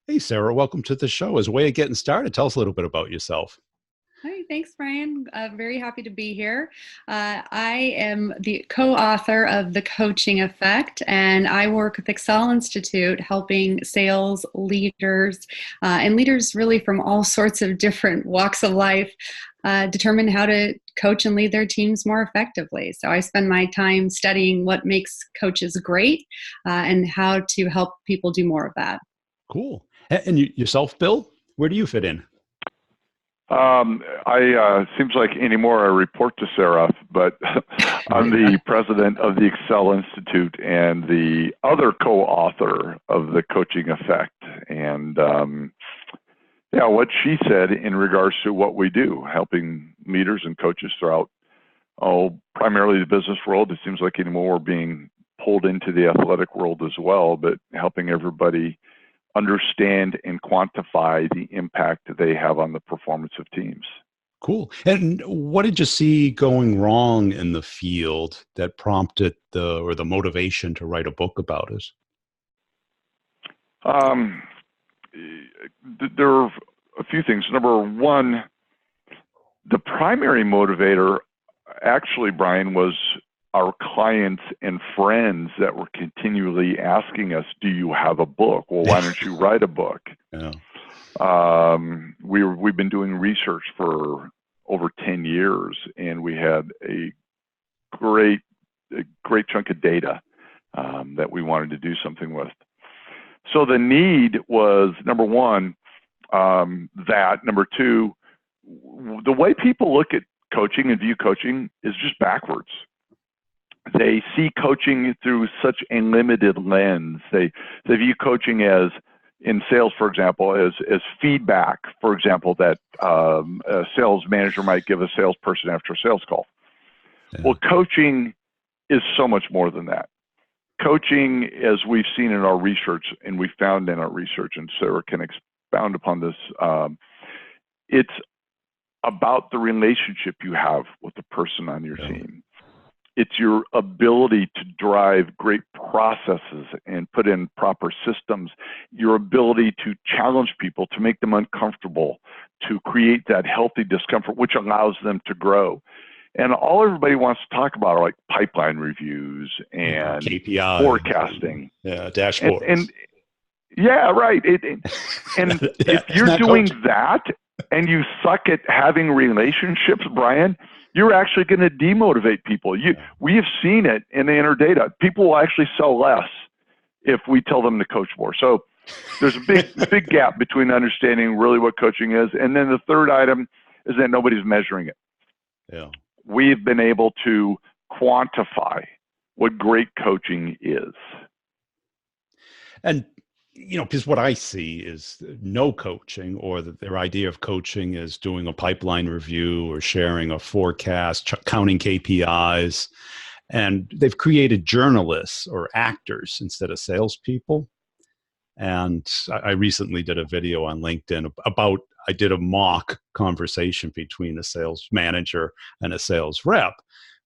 Hey, Sarah, welcome to the show. As a way of getting started, tell us a little bit about yourself. Hi, thanks, Brian. Very happy to be here. I am the co-author of The Coaching Effect, and I work with Excel Institute helping sales leaders and leaders really from all sorts of different walks of life determine how to coach and lead their teams more effectively. So I spend my time studying what makes coaches great and how to help people do more of that. Cool. And yourself, Bill, where do you fit in? I seems like anymore I report to Sarah, but I'm the president of the Excel Institute and the other co-author of The Coaching Effect. And yeah, what she said in regards to what we do, helping leaders and coaches throughout, primarily the business world. It seems like anymore we're being pulled into the athletic world as well, but helping everybody understand and quantify the impact that they have on the performance of teams. Cool. And what did you see going wrong in the field that prompted the motivation to write a book about it? There are a few things. Number one, the primary motivator actually, Brian, was our clients and friends that were continually asking us, do you have a book? Well, why don't you write a book? Yeah. We've been doing research for over 10 years, and we had a great chunk of data that we wanted to do something with. So the need was, number one, that. Number two, the way people look at coaching and view coaching is just backwards. They see coaching through such a limited lens. They view coaching as, in sales, for example, as feedback, for example, that a sales manager might give a salesperson after a sales call. Yeah. Well, coaching is so much more than that. Coaching, as we've seen in our research, and we found in our research, and Sarah can expound upon this, it's about the relationship you have with the person on your team. It's your ability to drive great processes and put in proper systems, your ability to challenge people, to make them uncomfortable, to create that healthy discomfort, which allows them to grow. And all everybody wants to talk about are like pipeline reviews and KPI, forecasting. Yeah, dashboards. And yeah, right. And if you're doing that and you suck at having relationships, Brian, you're actually going to demotivate people. We have seen it in the inner data. People will actually sell less if we tell them to coach more. So there's a big gap between understanding really what coaching is. And then the third item is that nobody's measuring it. Yeah. We've been able to quantify what great coaching is. And because what I see is no coaching, or that their idea of coaching is doing a pipeline review or sharing a forecast, counting KPIs. And they've created journalists or actors instead of salespeople. And I recently did a video on LinkedIn about, I did a mock conversation between a sales manager and a sales rep,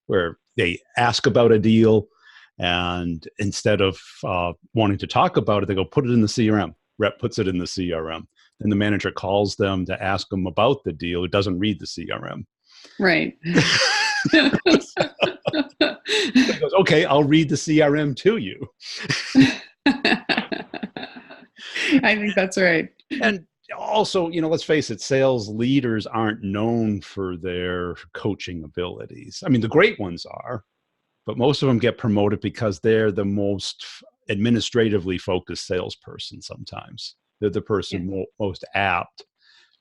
where they ask about a deal, and instead of wanting to talk about it, they go, put it in the CRM. Rep puts it in the CRM. Then the manager calls them to ask them about the deal. It doesn't read the CRM. Right. He goes, okay, I'll read the CRM to you. I think that's right. And also, let's face it, sales leaders aren't known for their coaching abilities. I mean, the great ones are, but most of them get promoted because they're the most administratively focused salesperson sometimes. They're the person most apt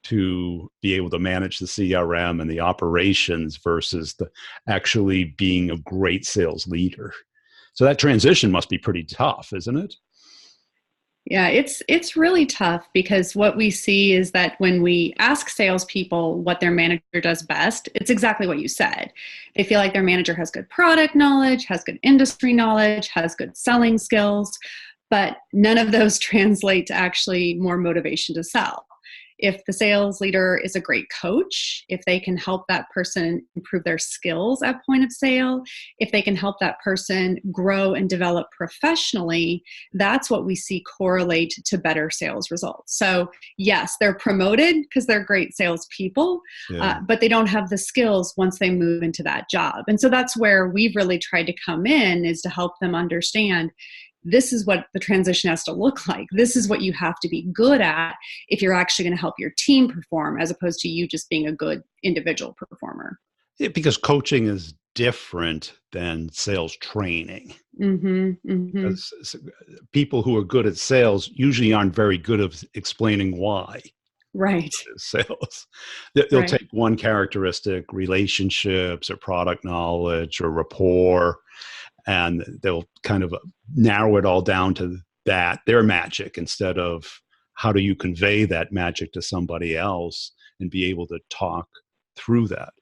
to be able to manage the CRM and the operations versus the actually being a great sales leader. So that transition must be pretty tough, isn't it? Yeah, it's really tough, because what we see is that when we ask salespeople what their manager does best, it's exactly what you said. They feel like their manager has good product knowledge, has good industry knowledge, has good selling skills, but none of those translate to actually more motivation to sell. If the sales leader is a great coach, if they can help that person improve their skills at point of sale, if they can help that person grow and develop professionally, that's what we see correlate to better sales results. So yes, they're promoted because they're great salespeople, but they don't have the skills once they move into that job. And so that's where we've really tried to come in, is to help them understand this is what the transition has to look like. This is what you have to be good at if you're actually going to help your team perform, as opposed to you just being a good individual performer. Yeah, because coaching is different than sales training. Because people who are good at sales usually aren't very good at explaining why. Right. Sales. They'll take one characteristic, relationships or product knowledge or rapport, and they'll kind of narrow it all down to that, their magic, instead of how do you convey that magic to somebody else and be able to talk through that.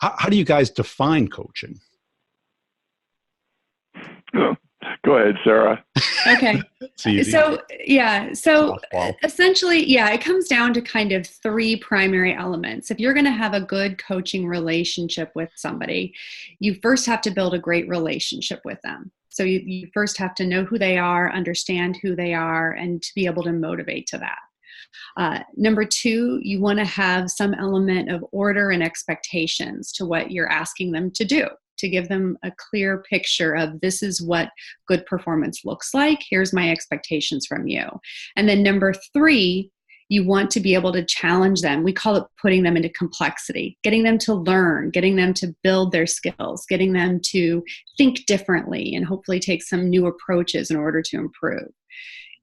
How do you guys define coaching? Go ahead, Sarah. Okay. So essentially, it comes down to kind of three primary elements. If you're going to have a good coaching relationship with somebody, you first have to build a great relationship with them. So you first have to know who they are, understand who they are, and to be able to motivate to that. Number two, you want to have some element of order and expectations to what you're asking them to do, to give them a clear picture of this is what good performance looks like. Here's my expectations from you. And then number three, you want to be able to challenge them. We call it putting them into complexity, getting them to learn, getting them to build their skills, getting them to think differently and hopefully take some new approaches in order to improve.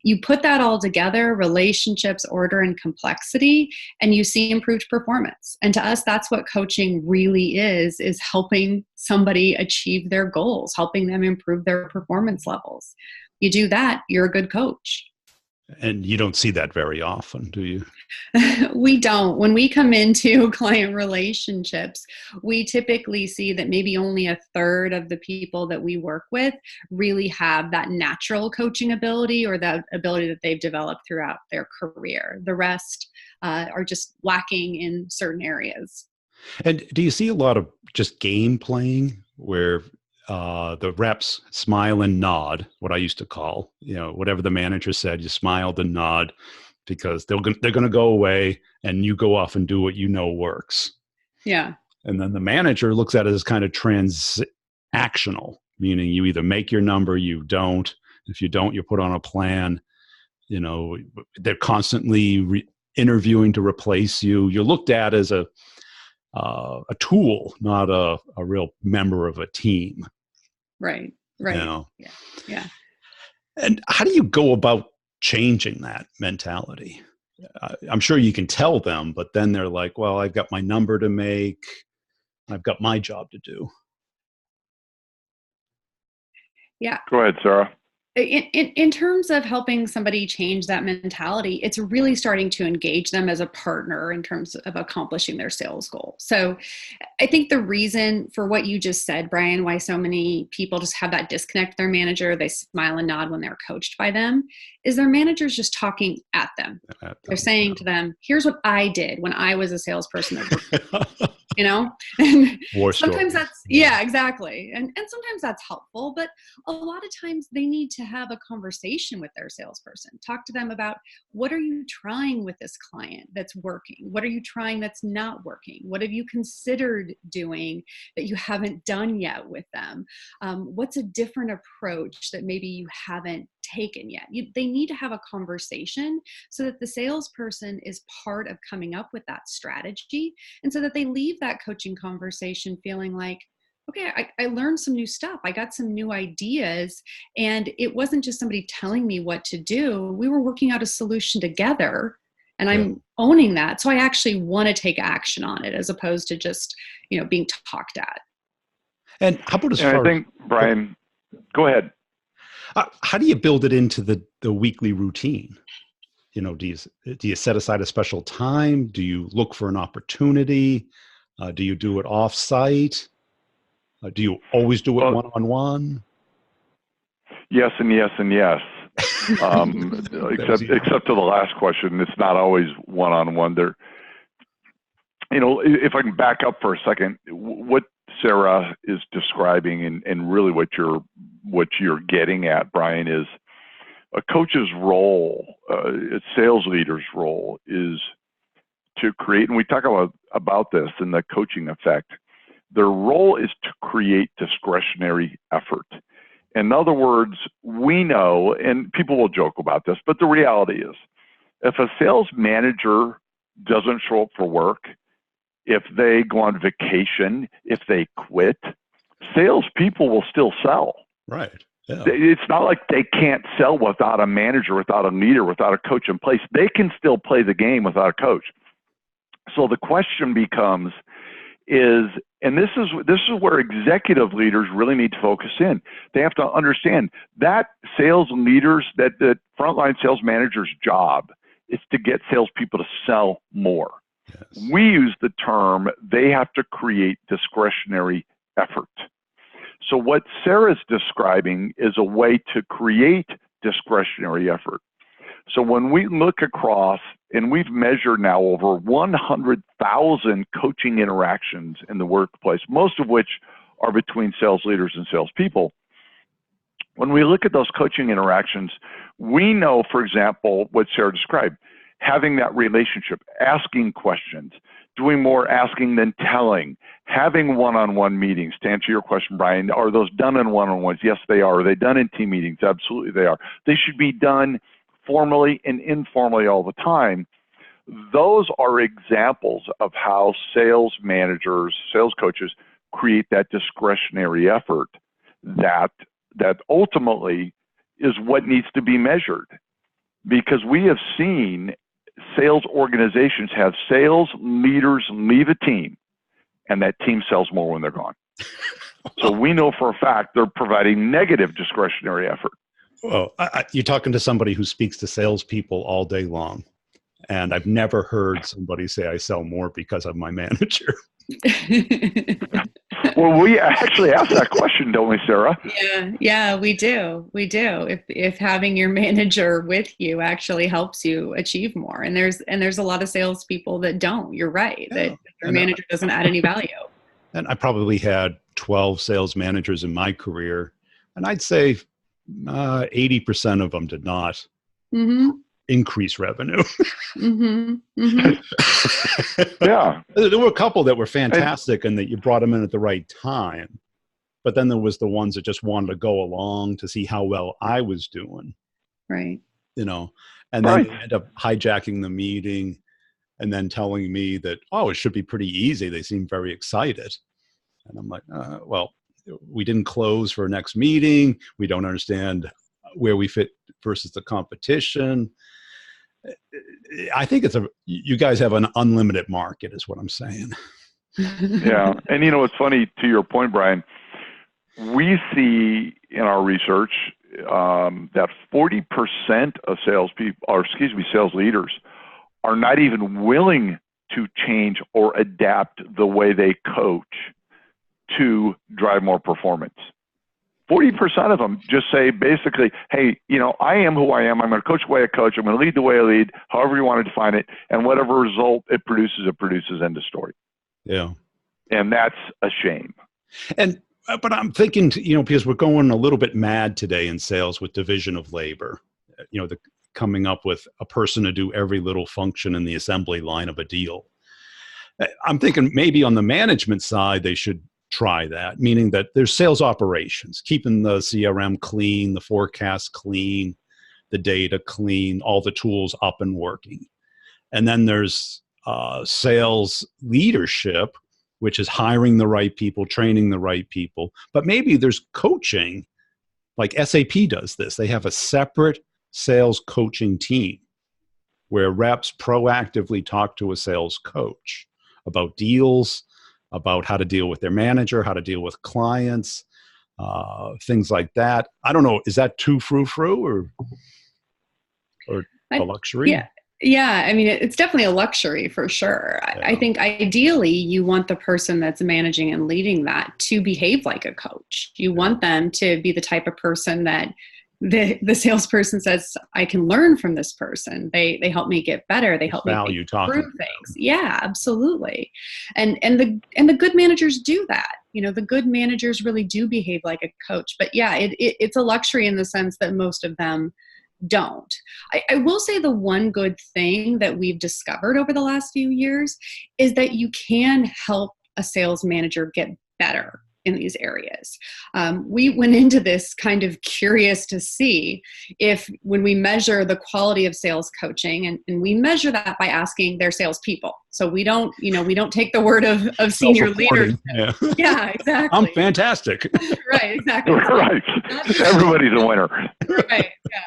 You put that all together, relationships, order, and complexity, and you see improved performance. And to us, that's what coaching really is helping somebody achieve their goals, helping them improve their performance levels. You do that, you're a good coach. And you don't see that very often, do you? We don't. When we come into client relationships, we typically see that maybe only a third of the people that we work with really have that natural coaching ability or that ability that they've developed throughout their career. The rest are just lacking in certain areas. And do you see a lot of just game playing where the reps smile and nod, what I used to call, whatever the manager said, you smiled and nod because they're going to go away and you go off and do what you know works. Yeah. And then the manager looks at it as kind of transactional, meaning you either make your number, you don't. If you don't, you put on a plan. They're constantly interviewing to replace you. You're looked at as a tool, not a real member of a team. Right. Yeah. And how do you go about changing that mentality? I'm sure you can tell them, but then they're like, well, I've got my number to make. I've got my job to do. Yeah. Go ahead, Sarah. In terms of helping somebody change that mentality, it's really starting to engage them as a partner in terms of accomplishing their sales goal. So I think the reason for what you just said, Brian, why so many people just have that disconnect with their manager, they smile and nod when they're coached by them, is their manager's just talking at them. They're saying to them, here's what I did when I was a salesperson. And sometimes that's, exactly. And sometimes that's helpful, but a lot of times they need to have a conversation with their salesperson. Talk to them about, what are you trying with this client that's working? What are you trying that's not working? What have you considered doing that you haven't done yet with them? What's a different approach that maybe you haven't taken yet? They need to have a conversation so that the salesperson is part of coming up with that strategy, and so that they leave that coaching conversation feeling like, okay, I learned some new stuff. I got some new ideas, and it wasn't just somebody telling me what to do. We were working out a solution together, and I'm owning that. So I actually want to take action on it, as opposed to just, being talked at. And how about I think, Brian, go ahead. How do you build it into the weekly routine? Do you set aside a special time? Do you look for an opportunity? Do you do it off-site? Do you always do it one-on-one? Yes and yes and yes. except to the last question, it's not always one-on-one. There, if I can back up for a second, what Sarah is describing, and really what you're getting at, Brian, is a coach's role, a sales leader's role, is to create, and we talk about this in the coaching effect. Their role is to create discretionary effort. In other words, we know, and people will joke about this, but the reality is, if a sales manager doesn't show up for work, if they go on vacation, if they quit, salespeople will still sell. Right. Yeah. It's not like they can't sell without a manager, without a leader, without a coach in place. They can still play the game without a coach. So the question becomes and this is where executive leaders really need to focus in. They have to understand that sales leaders, that frontline sales manager's job is to get salespeople to sell more. Yes. We use the term, they have to create discretionary effort. So what Sarah's describing is a way to create discretionary effort. So when we look across, and we've measured now over 100,000 coaching interactions in the workplace, most of which are between sales leaders and salespeople. When we look at those coaching interactions, we know, for example, what Sarah described, having that relationship, asking questions, doing more asking than telling, having one-on-one meetings. To answer your question, Brian, are those done in one-on-ones? Yes, they are. Are they done in team meetings? Absolutely, they are. They should be done formally and informally all the time. Those are examples of how sales managers, sales coaches create that discretionary effort that ultimately is what needs to be measured. Because we have seen sales organizations have sales leaders leave a team, and that team sells more when they're gone. So we know for a fact they're providing negative discretionary effort. Well, you're talking to somebody who speaks to salespeople all day long, and I've never heard somebody say I sell more because of my manager. Well, we actually ask that question, don't we, Sarah? Yeah, we do. If having your manager with you actually helps you achieve more, and there's a lot of salespeople that don't. You're right, that your manager doesn't add any value. And I probably had 12 sales managers in my career, and I'd say 80% of them did not increase revenue. Yeah. There were a couple that were fantastic and that you brought them in at the right time. But then there was the ones that just wanted to go along to see how well I was doing. Right. And then they end up hijacking the meeting and then telling me that, oh, it should be pretty easy. They seem very excited. And I'm like, well, we didn't close for our next meeting. We don't understand where we fit versus the competition. I think you guys have an unlimited market is what I'm saying. Yeah. And it's funny, to your point, Brian, we see in our research that 40% of sales leaders are not even willing to change or adapt the way they coach to drive more performance. 40% of them just say basically, hey, I am who I am. I'm going to coach the way I coach. I'm going to lead the way I lead, however you want to define it. And whatever result it produces, end of story. Yeah. And that's a shame. But I'm thinking, because we're going a little bit mad today in sales with division of labor, coming up with a person to do every little function in the assembly line of a deal. I'm thinking maybe on the management side, they should try that, meaning that there's sales operations, keeping the CRM clean, the forecast clean, the data clean, all the tools up and working. And then there's sales leadership, which is hiring the right people, training the right people. But maybe there's coaching, like SAP does this. They have a separate sales coaching team where reps proactively talk to a sales coach about deals, about how to deal with their manager, how to deal with clients, things like that. I don't know. Is that too frou-frou or a luxury? Yeah. I mean, it's definitely a luxury for sure. Yeah. I think ideally you want the person that's managing and leading that to behave like a coach. You want them to be the type of person that the salesperson says, I can learn from this person. They help me get better. They There's help me value talking improve to things. Yeah, absolutely. And the good managers do that. The good managers really do behave like a coach. But yeah, it's a luxury in the sense that most of them don't. I will say the one good thing that we've discovered over the last few years is that you can help a sales manager get better in these areas. We went into this kind of curious to see if, when we measure the quality of sales coaching, and we measure that by asking their salespeople. So we don't take the word of senior leaders. Yeah. Yeah, exactly. I'm fantastic. Right, exactly. Right. Everybody's a winner. Right, yeah.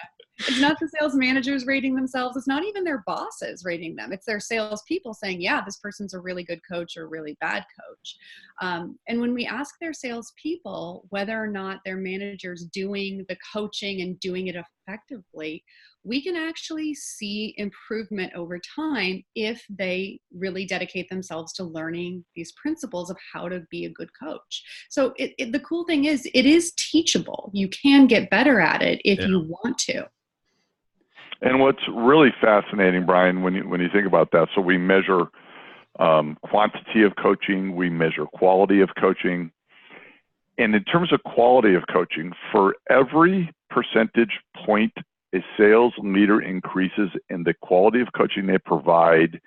It's not the sales managers rating themselves. It's not even their bosses rating them. It's their salespeople saying, yeah, this person's a really good coach or a really bad coach. And when we ask their salespeople whether or not their manager's doing the coaching and doing it effectively, we can actually see improvement over time if they really dedicate themselves to learning these principles of how to be a good coach. So the cool thing is, it is teachable. You can get better at it if you want to. And what's really fascinating, Brian, when you think about that, so we measure quantity of coaching, we measure quality of coaching. And in terms of quality of coaching, for every percentage point a sales leader increases in the quality of coaching they provide,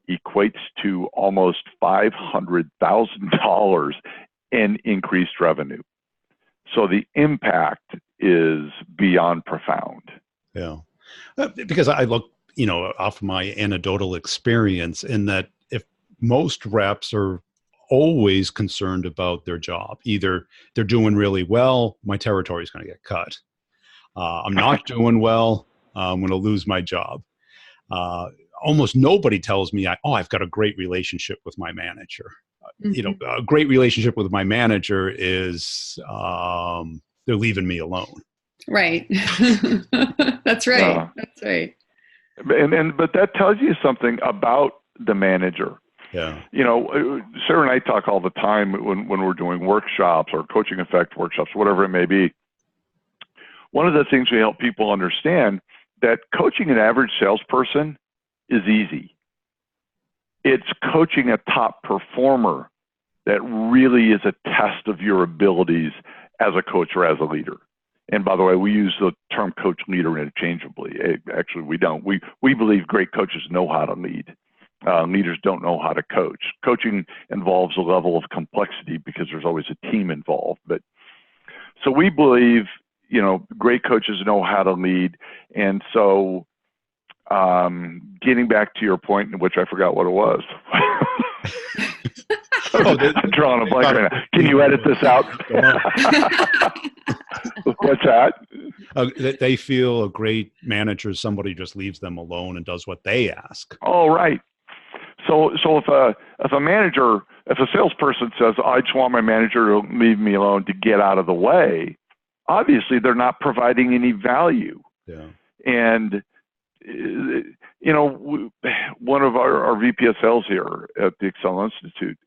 equates to almost $500,000 in increased revenue. So the impact is beyond profound. Yeah. Because I look, off my anecdotal experience, in that if most reps are always concerned about their job, either they're doing really well, my territory is going to get cut. I'm not doing well, I'm going to lose my job. Almost nobody tells me, I've got a great relationship with my manager. Mm-hmm. A great relationship with my manager is they're leaving me alone. Right. That's right. That's right. But that tells you something about the manager. Yeah. Sarah and I talk all the time when we're doing workshops or coaching effect workshops, whatever it may be. One of the things we help people understand, that coaching an average salesperson is easy. It's coaching a top performer that really is a test of your abilities as a coach or as a leader. And by the way, we use the term coach leader interchangeably. Actually, we don't. We believe great coaches know how to lead. Leaders don't know how to coach. Coaching involves a level of complexity because there's always a team involved. But so we believe, great coaches know how to lead. And so getting back to your point, in which I forgot what it was. I'm drawing a blank right now. Can you edit this out? What's that? They feel a great manager is somebody who just leaves them alone and does what they ask. Oh, right. So if a salesperson says, I just want my manager to leave me alone to get out of the way, obviously they're not providing any value. Yeah. And one of our VP of sales here at the Excel Institute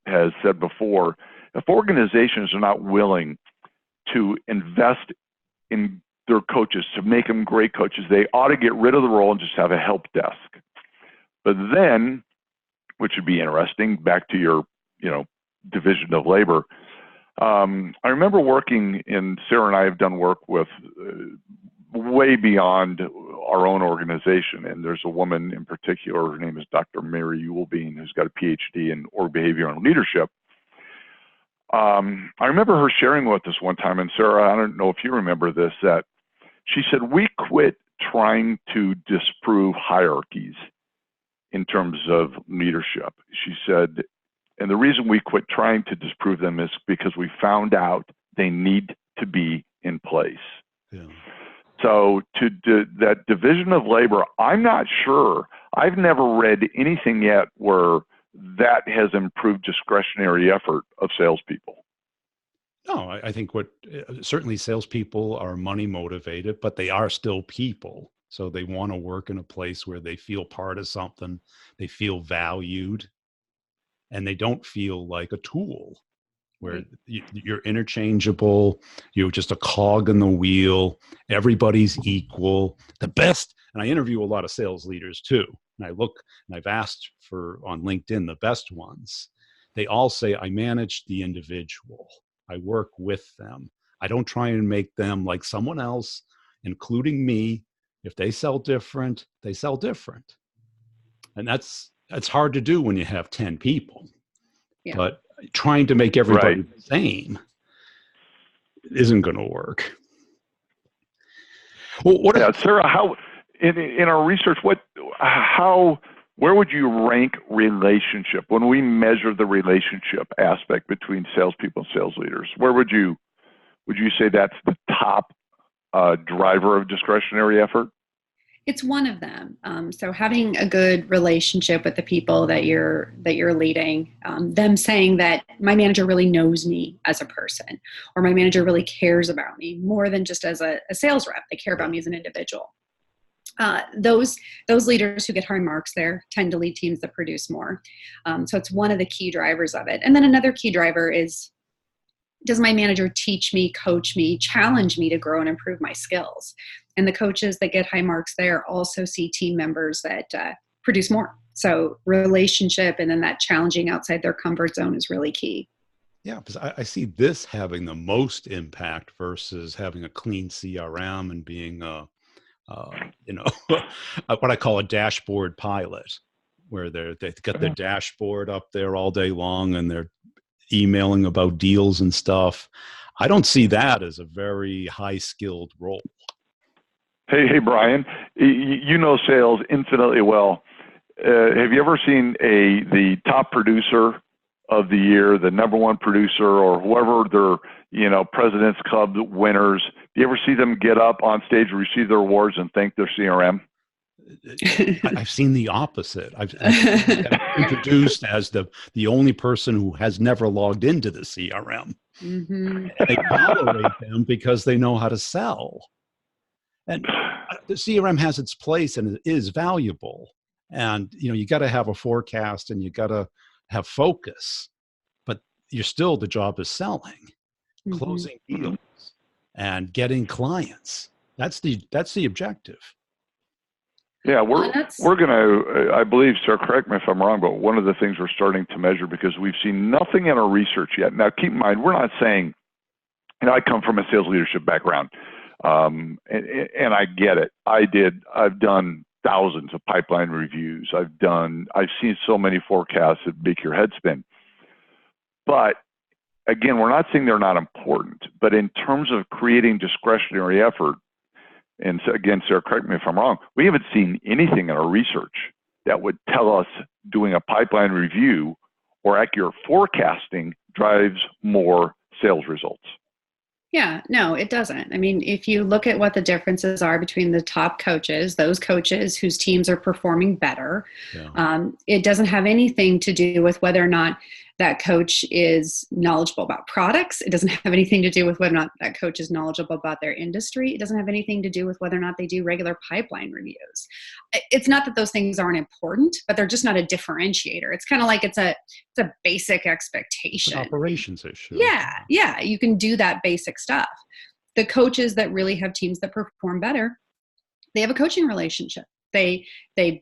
has said before, if organizations are not willing to invest in their coaches to make them great coaches, they ought to get rid of the role and just have a help desk. But then, which would be interesting, back to your, division of labor. I remember working Sarah and I have done work with way beyond our own organization. And there's a woman in particular, her name is Dr. Mary Ulbein, who's got a PhD in org behavior and leadership. I remember her sharing with us one time, and Sarah, I don't know if you remember this, that she said, we quit trying to disprove hierarchies in terms of leadership. She said, and the reason we quit trying to disprove them is because we found out they need to be in place. Yeah. So that division of labor, I'm not sure. I've never read anything yet where that has improved discretionary effort of salespeople. No, I think certainly salespeople are money motivated, but they are still people. So they want to work in a place where they feel part of something, they feel valued, and they don't feel like a tool. where Right. you're interchangeable, you're just a cog in the wheel, everybody's equal. The best, and I interview a lot of sales leaders too, and I look, and I've asked for on LinkedIn the best ones. They all say, I manage the individual. I work with them. I don't try and make them like someone else, including me. If they sell different, they sell different. And that's hard to do when you have 10 people. Yeah. But trying to make everybody Right. the same isn't going to work. Well, Yeah, Sarah, how in our research, where would you rank relationship when we measure the relationship aspect between salespeople and sales leaders? Where would you say that's the top driver of discretionary effort? It's one of them. So having a good relationship with the people that you're leading, them saying that my manager really knows me as a person, or my manager really cares about me more than just as a sales rep. They care about me as an individual. Those leaders who get high marks there tend to lead teams that produce more. So it's one of the key drivers of it. And then another key driver is, does my manager teach me, coach me, challenge me to grow and improve my skills? And the coaches that get high marks there also see team members that produce more. So relationship and then that challenging outside their comfort zone is really key. yeah, because I see this having the most impact versus having a clean CRM and being what I call a dashboard pilot, where they've got their dashboard up there all day long and they're emailing about deals and stuff. I don't see that as a very high skilled role. Hey, Brian, you know sales infinitely well. Have you ever seen the top producer of the year, the number one producer, or whoever their President's Club winners? Do you ever see them get up on stage, receive their awards, and thank their CRM? I've seen the opposite. I've introduced as the only person who has never logged into the CRM. Mm-hmm. And they tolerate them because they know how to sell. And the CRM has its place and it is valuable. And you got to have a forecast and you got to have focus. But the job is selling, Mm-hmm. closing deals, and getting clients. That's the objective. Yeah, we're going to, I believe, Sarah, correct me if I'm wrong, but one of the things we're starting to measure, because we've seen nothing in our research yet. Now, keep in mind, we're not saying, I come from a sales leadership background, and I get it. I've done thousands of pipeline reviews. I've seen so many forecasts that make your head spin. But again, we're not saying they're not important, but in terms of creating discretionary effort, and so again, Sarah, correct me if I'm wrong, we haven't seen anything in our research that would tell us doing a pipeline review or accurate forecasting drives more sales results. Yeah, no, it doesn't. I mean, if you look at what the differences are between the top coaches, those coaches whose teams are performing better, it doesn't have anything to do with whether or not that coach is knowledgeable about products. It doesn't have anything to do with whether or not that coach is knowledgeable about their industry. It doesn't have anything to do with whether or not they do regular pipeline reviews. It's not that those things aren't important, but they're just not a differentiator. It's kind of like it's a basic expectation. It's an operations issue. Yeah, you can do that basic stuff. The coaches that really have teams that perform better, they have a coaching relationship. They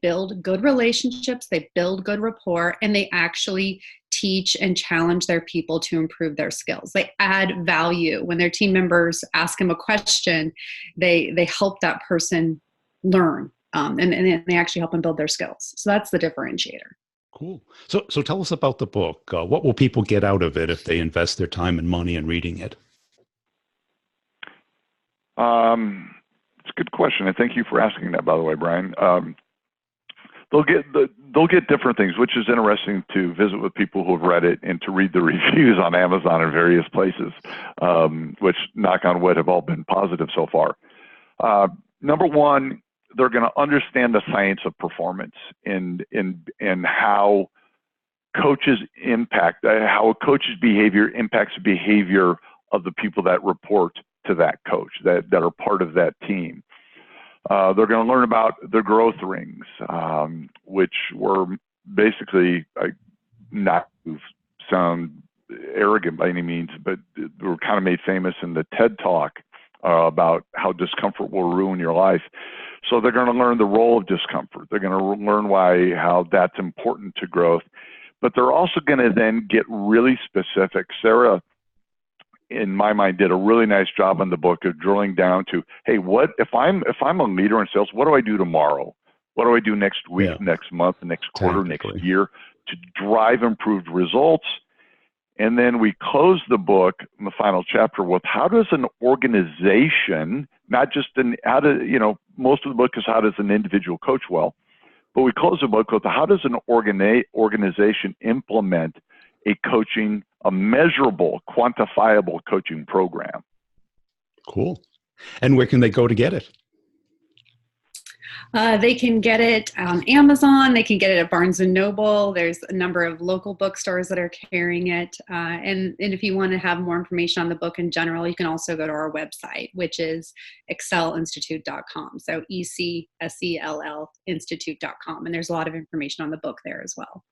build good relationships, they build good rapport, and they actually teach and challenge their people to improve their skills. They add value. When their team members ask them a question, they help that person learn, and they actually help them build their skills. So that's the differentiator. Cool. So tell us about the book. What will people get out of it if they invest their time and money in reading it? It's a good question, and thank you for asking that, by the way, Brian. They'll get different things, which is interesting to visit with people who have read it and to read the reviews on Amazon and various places, which, knock on wood, have all been positive so far. Number one, they're going to understand the science of performance and how coaches impact, how a coach's behavior impacts the behavior of the people that report to that coach, that are part of that team. They're going to learn about the growth rings, which were basically not sound arrogant by any means, but were kind of made famous in the TED Talk about how discomfort will ruin your life. So they're going to learn the role of discomfort. They're going to learn how that's important to growth. But they're also going to then get really specific. Sarah, in my mind, did a really nice job in the book of drilling down to, hey, what if I'm a leader in sales, what do I do tomorrow? What do I do next week, next month, next quarter, next year to drive improved results? And then we close the book in the final chapter with how does an organization, not just most of the book is how does an individual coach well, but we close the book with how does an organization implement a measurable, quantifiable coaching program. Cool. And where can they go to get it? They can get it on Amazon. They can get it at Barnes & Noble. There's a number of local bookstores that are carrying it. And if you want to have more information on the book in general, you can also go to our website, which is excellinstitute.com. So ECSELL institute.com. And there's a lot of information on the book there as well.